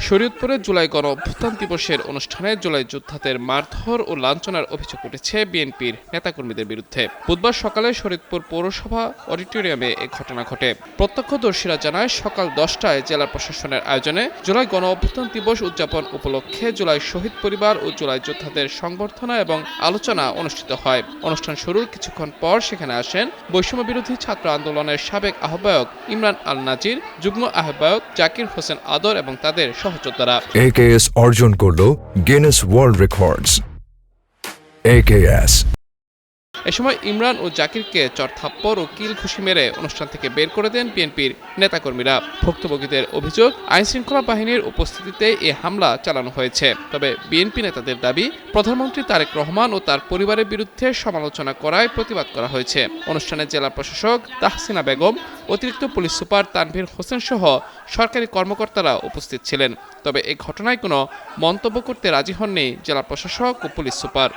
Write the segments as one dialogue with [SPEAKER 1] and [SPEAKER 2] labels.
[SPEAKER 1] শরীয়তপুরে জুলাই গণ অভ্যুত্থান দিবসের অনুষ্ঠানে জুলাই যোদ্ধাদের মারধর ও লাঞ্ছনার অভিযোগ উঠেছে বিএনপির নেতাকর্মীদের বিরুদ্ধে। বুধবার সকালে শরীয়তপুর পৌরসভা অডিটোরিয়ামে এ ঘটনা ঘটে। প্রত্যক্ষদর্শীরা জানায়, সকাল 10টায় জেলা প্রশাসনের আয়োজনে জুলাই গণ অভ্যুত্থান দিবস উদযাপন উপলক্ষে জুলাই শহীদ পরিবার ও জুলাই যোদ্ধাদের সংবর্ধনা এবং আলোচনা অনুষ্ঠিত হয়। অনুষ্ঠান শুরুর কিছুক্ষণ পর সেখানে আসেন বৈষম্য বিরোধী ছাত্র আন্দোলনের সাবেক আহ্বায়ক ইমরান আল নাজির, যুগ্ম আহ্বায়ক জাকির হোসেন আদর এবং তাদের সহযোদ্ধারা।
[SPEAKER 2] AKS অর্জন করলো গিনেস ওয়ার্ল্ড রেকর্ডস। AKS
[SPEAKER 1] এ সময় ইমরান ও জাকিরকে চড়থাপ্পড় ও কিল ঘুষি মেরে অনুষ্ঠান থেকে বের করে দেন বিএনপির নেতাকর্মীরা। ভুক্তভোগীদের অভিযোগ, আইনশৃঙ্খলা বাহিনীর উপস্থিতিতে এ হামলা চালানো হয়েছে। তবে বিএনপি নেতাদের দাবি, প্রধানমন্ত্রী তারেক রহমান ও তার পরিবারের বিরুদ্ধে সমালোচনা করায় প্রতিবাদ করা হয়েছে। অনুষ্ঠানে জেলা প্রশাসক তাহসিনা বেগম, অতিরিক্ত পুলিশ সুপার তানভীর হোসেন সহ সরকারি কর্মকর্তারা উপস্থিত ছিলেন। তবে এই ঘটনায় কোনো মন্তব্য করতে রাজি হননি জেলা প্রশাসক ও পুলিশ সুপার।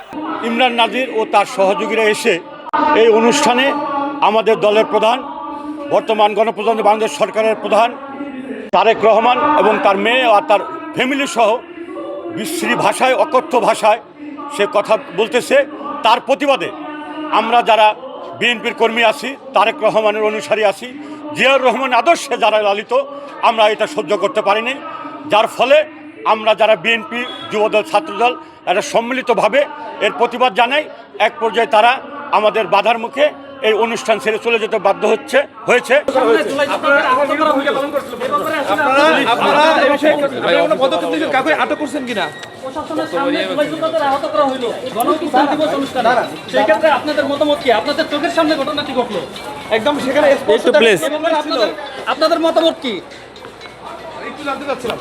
[SPEAKER 3] ইমরান নাজির ও তার সহযোগীরা এসে এই অনুষ্ঠানে আমাদের দলের প্রধান, বর্তমান গণপ্রজাতন্ত্রী বাংলাদেশ সরকারের প্রধান তারেক রহমান এবং তার মেয়ে আর তার ফ্যামিলি সহ বিশ্রী ভাষায়, অকথ্য ভাষায় সে কথা বলতেছে। তার প্রতিবাদে আমরা যারা বিএনপির কর্মী আছি, তারেক রহমানের অনুসারী আছি, জিয়াউর রহমান আদর্শে যারা লালিত, আমরা এটা সহ্য করতে পারিনি। যার ফলে আমরা যারা বিএনপি, যুবদল, ছাত্রদল এরা সম্মিলিতভাবে এর প্রতিবাদ জানাই। এক পর্যায়ে তারা আমাদের বাধার মুখে এই অনুষ্ঠান ছেড়ে চলে যেতে বাধ্য হয়েছে।
[SPEAKER 4] আটক করছেন কিনা? আপনাদের মতামত কি? আপনাদের চোখের সামনে ঘটনাটি ঘটলো, একদম সেখানে আপনাদের মতামত কি? একটু জানতে চাচ্ছিলাম।